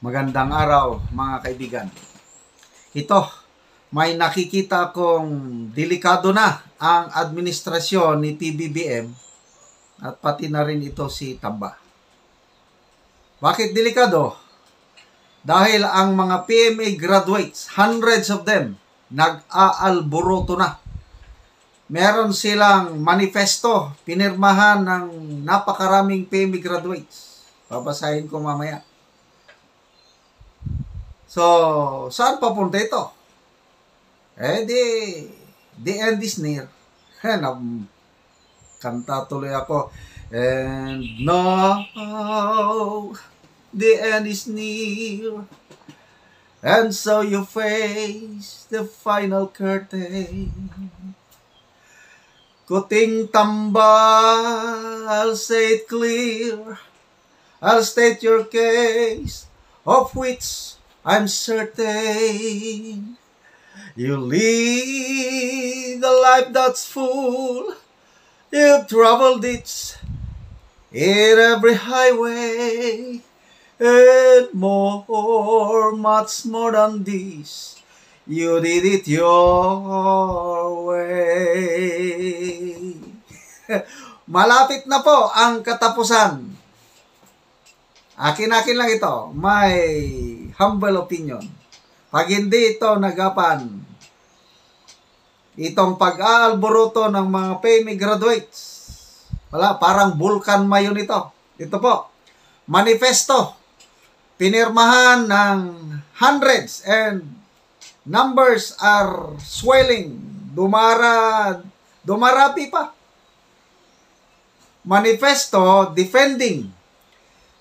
Magandang araw mga kaibigan. Ito, may nakikita kong delikado na ang administrasyon ni PBBM at pati na rin ito si Tamba. Bakit delikado? Dahil ang mga PMA graduates, hundreds of them, nag-aalboroto na. Meron silang manifesto, pinirmahan ng napakaraming PMA graduates. Babasahin ko mamaya. So, saan papunta ito? The end is near. Kanta tuloy ako. And now, the end is near. And so you face the final curtain. Kuting Tamba, I'll say it clear. I'll state your case, of which I'm certain. You lead a life that's full. You've traveled it in every highway. And more, much more than this, you did it your way. Malapit na po ang katapusan. Akin lang ito. May humble opinion. Pag hindi ito nagapan, itong pag-aalboroto ng mga PMA graduates, wala, parang Vulcan-Mayon ito. Ito po, manifesto, pinirmahan ng hundreds and numbers are swelling, dumarapi pa. Manifesto defending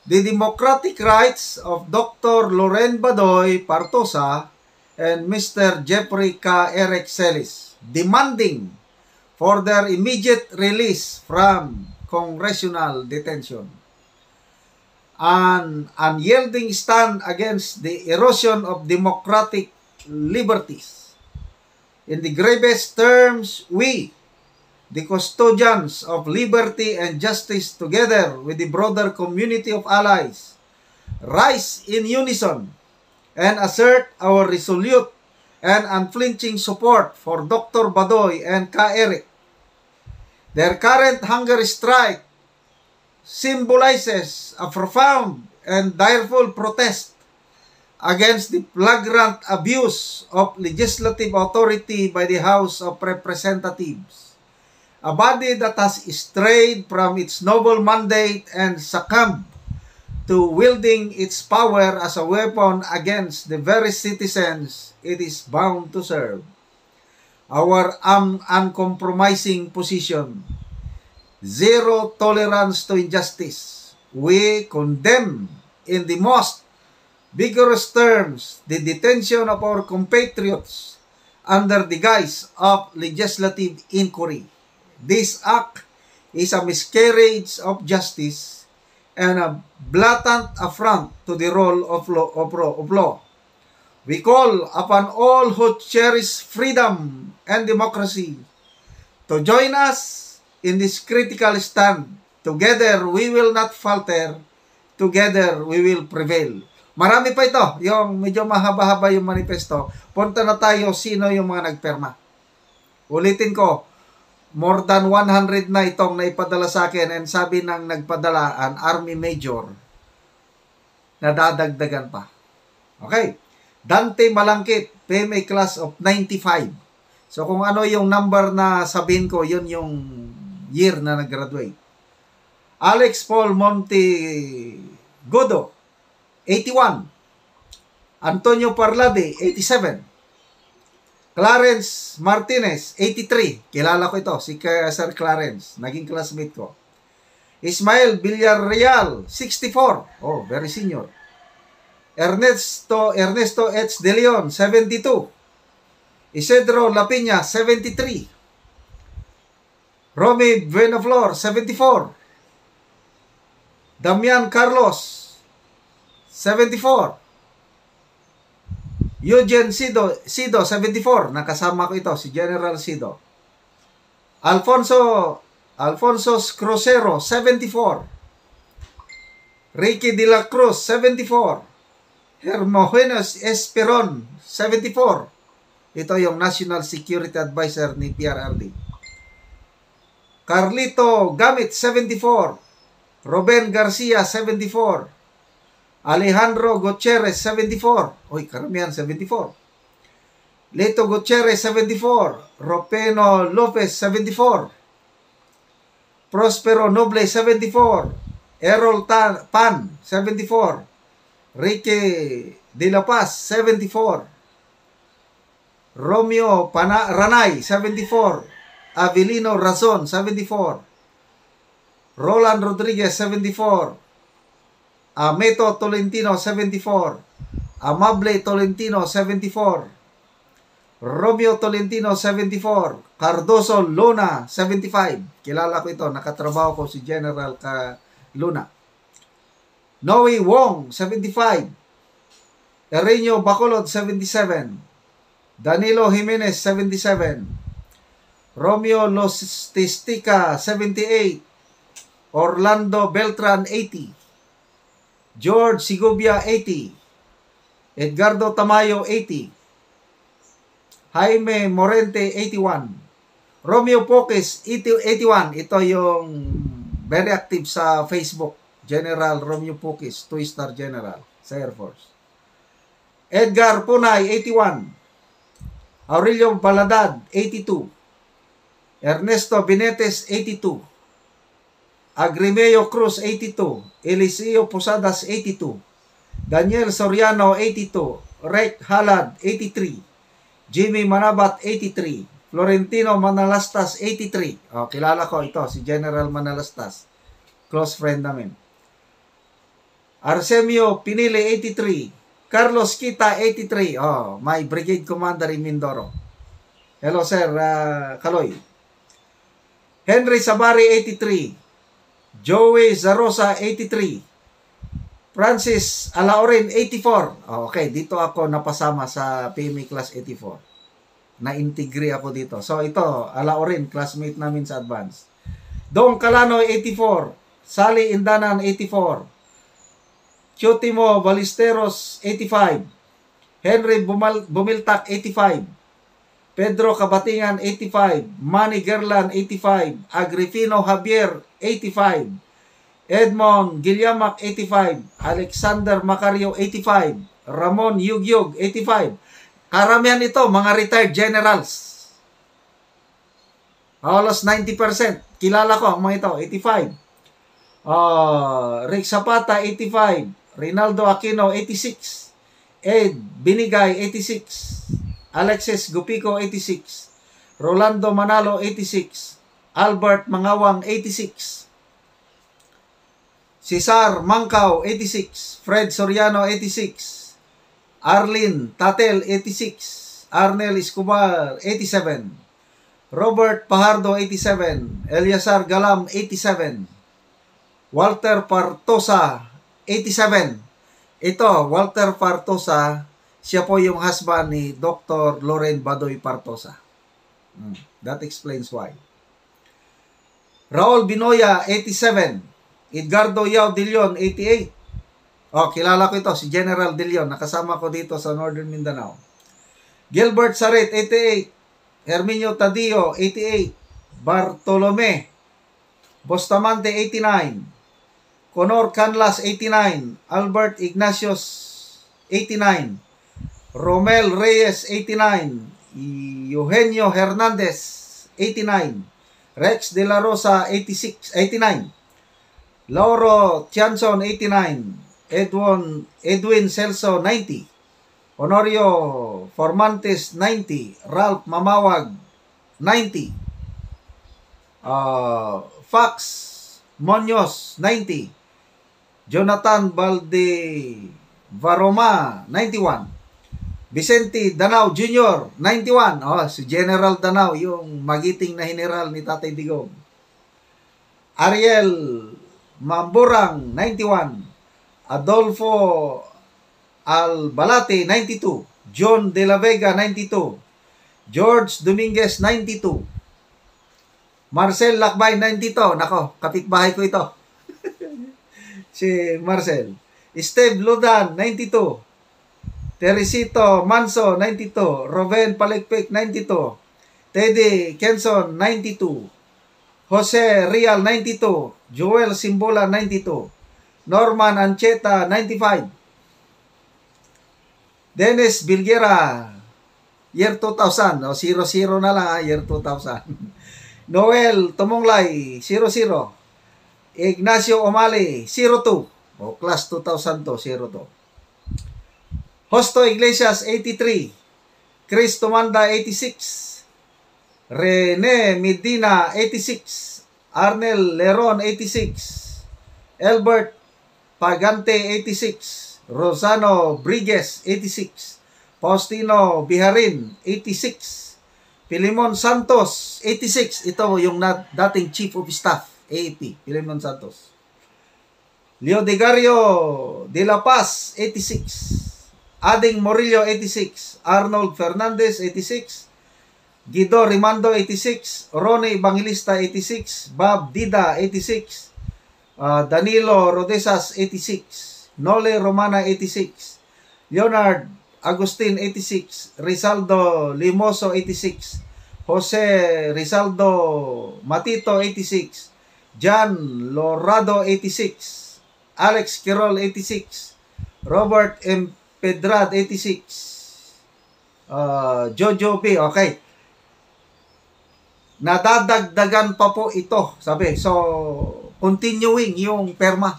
the democratic rights of Dr. Loren Badoy Partosa and Mr. Jeffrey K. Eric Celis, demanding for their immediate release from congressional detention. An unyielding stand against the erosion of democratic liberties. In the gravest terms, we, the custodians of liberty and justice, together with the broader community of allies, rise in unison and assert our resolute and unflinching support for Dr. Badoy and K. Eric. Their current hunger strike symbolizes a profound and direful protest against the flagrant abuse of legislative authority by the House of Representatives, a body that has strayed from its noble mandate and succumbed to wielding its power as a weapon against the very citizens it is bound to serve. Our uncompromising position: zero tolerance to injustice. We condemn in the most vigorous terms the detention of our compatriots under the guise of legislative inquiry. This act is a miscarriage of justice and a blatant affront to the rule of law. We call upon all who cherish freedom and democracy to join us in this critical stand. Together we will not falter. Together we will prevail. Marami pa ito. Yung medyo mahaba-haba yung manifesto. Punta na tayo sino yung mga nagperma. Ulitin ko. More than 100 na itong naipadala sa akin, and sabi ng nagpadala, an Army Major, nadadagdagan pa. Okay. Dante Malangkit, PMA class of 95. So kung ano yung number na sabihin ko, yun yung year na nag-graduate. Alex Paul Montegodo, 81. Antonio Parlade, 87. Clarence Martinez, 83. Kilala ko ito, si Sir Clarence. Naging classmate ko. Ismael Villarreal, 64. Oh, very senior. Ernesto H. De Leon, 72. Isidro Lapiña, 73. Romy Buenaflor, 74. Damian Carlos, 74. Eugene Sido, 74. Nakasama ko ito, si General Sido. Alfonso Crucero, 74. Ricky de la Cruz, 74. Hermogenes Esperon, 74. Ito yung National Security Advisor ni PRRD. Carlito Gamit, 74. Ruben Garcia, 74. Alejandro Gutierrez, 74. Uy, karamihan, 74. Lito Gutierrez, 74. Ropeno Lopez, 74. Prospero Noble, 74. Errol Pan, 74. Ricky De La Paz, 74. Romeo Ranay, 74. Avelino Razon, 74. Roland Rodriguez, 74. Ameto Tolentino, 74. Amable Tolentino, 74. Romeo Tolentino, 74. Cardoso Luna, 75. Kilala ko ito. Nakatrabaho ko si General Luna. Noe Wong, 75. Erenio Bacolod, 77. Danilo Jimenez, 77. Romeo Lostistica, 78. Orlando Beltran, 80. George Sigubia, 80. Edgardo Tamayo, 80. Jaime Morente, 81. Romeo Poques, 81. Ito yung very active sa Facebook. General Romeo Poques, 2-star general sa Air Force. Edgar Punay, 81. Aurelio Baladad, 82. Ernesto Benetes, 82. Agrimeo Cruz, 82. Eliseo Posadas, 82. Daniel Soriano, 82. Rek Halad, 83. Jimmy Manabat, 83. Florentino Manalastas, 83. Oh, kilala ko ito, si General Manalastas. Close friend namin. Arsemio Pinile, 83. Carlos Kita, 83. Oh, my brigade commander in Mindoro. Hello, sir. Kaloy. Henry Sabari, 83. Joey Zarosa, 83. Francis Alaorin, 84. Oh, okay, dito ako napasama sa PMA Class 84. Na-integrate ako dito. So, ito, Alaorin, classmate namin sa advance. Dong Calano, 84. Sally Indanan, 84. Chotimo Balisteros, 85. Henry Bumiltak, 85. Pedro Kabatingan, 85. Manny Gerlan, 85. Agripino Javier, 85. Edmond Gilyamak, 85. Alexander Macario, 85. Ramon Yugyug, 85. Karamihan ito, mga retired generals. Halos 90%. Kilala ko ang mga ito, 85. Rick Zapata, 85. Rinaldo Aquino, 86. Ed Binigay, 86. Alexis Gupico, 86. Rolando Manalo, 86. Albert Mangawang, 86. Cesar Mangkaw, 86. Fred Soriano, 86. Arlene Tatel, 86. Arnel Escobar, 87. Robert Pajardo, 87. Eliasar Galam, 87. Walter Partosa, 87. Ito, Walter Partosa, siya po yung husband ni Dr. Loren Badoy Partosa. That explains why. Raul Binoya, 87. Edgardo Yao De Leon, 88. Oh, kilala ko ito, si General De Leon. Nakasama ko dito sa Northern Mindanao. Gilbert Saret, 88. Herminio Tadio, 88. Bartolome Bustamante, 89. Conor Canlas, 89. Albert Ignacios, 89. Romel Reyes, 89. Eugenio Hernandez, 89. Rex De La Rosa, 89. Lauro Tianson, 89. Edwin Celso, 90. Honorio Formantes, 90. Ralph Mamawag, 90. Fax Munoz, 90. Jonathan Varoma, 91. Vicente Danao Jr., 91. Oh, si General Danao, yung magiting na general ni Tatay Digong. Ariel Mamburang, 91. Adolfo Albalate, 92. John De La Vega, 92. George Dominguez, 92. Marcel Lakbay, 92. Nako, kapitbahay ko ito. Si Marcel. Steve Lodan, 92. Teresito Manso, 92. Roven Palikpik, 92. Teddy Kenson, 92. Jose Real, 92. Joel Simbola, 92. Norman Ancheta, 95. Dennis Bilguera, year 2000. O, 00 na lang, year 2000. Noel Tumonglay, 00. Ignacio Omali, 02. O, class 2002, 02. Hosto Iglesias, 83. Chris Tumanda, 86. Rene Medina, 86. Arnel Leron, 86. Albert Pagante, 86. Rosano Bridges, 86. Faustino Biharin, 86. Pilimon Santos, 86. Ito yung dating Chief of Staff, AAP, Pilimon Santos. Leo Degario de la Paz, 86. Ading Morillo, 86. Arnold Fernandez, 86. Guido Rimando, 86. Ronnie Evangelista, 86. Bob Dida, 86. Danilo Rodesas, 86. Nole Romana, 86. Leonard Agustin, 86. Rizaldo Limoso, 86. Jose Rizaldo Matito, 86. John Lorado, 86. Alex Quirol, 86. Robert M. Pedrad, 86. Jojo B. Okay. Nadadagdagan pa po ito. Sabi, so, continuing yung perma.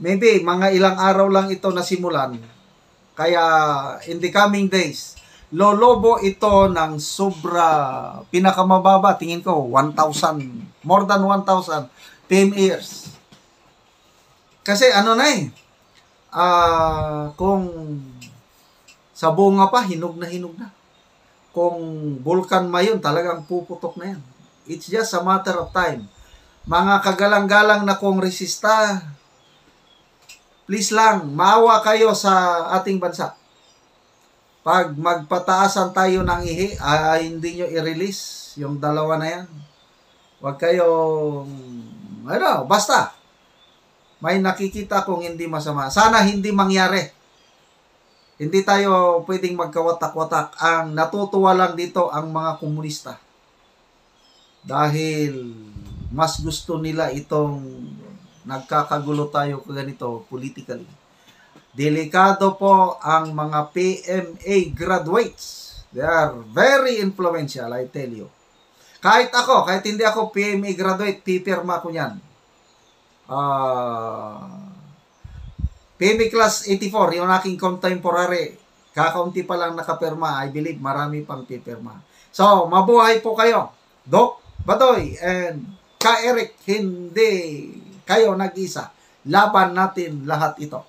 Maybe, mga ilang araw lang ito nasimulan. Kaya, in the coming days, lolobo ito ng sobra, pinakamababa, tingin ko, 1,000, more than 1,000 PMAers. Kasi ano na kung sa bunga pa, hinog na hinog na. Kung vulkan mayon, talagang puputok na yan. It's just a matter of time. Mga kagalang-galang na kongresista, please lang, maawa kayo sa ating bansa. Pag magpataasan tayo ng ihi, hindi nyo i-release yung dalawa na yan. Huwag kayong, basta. May nakikita kong hindi masama. Sana hindi mangyari. Hindi tayo pwedeng magkawatak-watak. Ang natutuwa lang dito ang mga komunista. Dahil mas gusto nila itong nagkakagulo tayo ganito politically. Delikado po ang mga PMA graduates. They are very influential, I tell you. Kahit hindi ako PMA graduate, pipirma ko yan. PMA Class 84, yung aking contemporary, kakaunti pa lang nakapirma. I believe marami pang pipirma. So, mabuhay po kayo. Doc Badoy and Ka Eric, hindi kayo nag-isa. Laban natin lahat ito.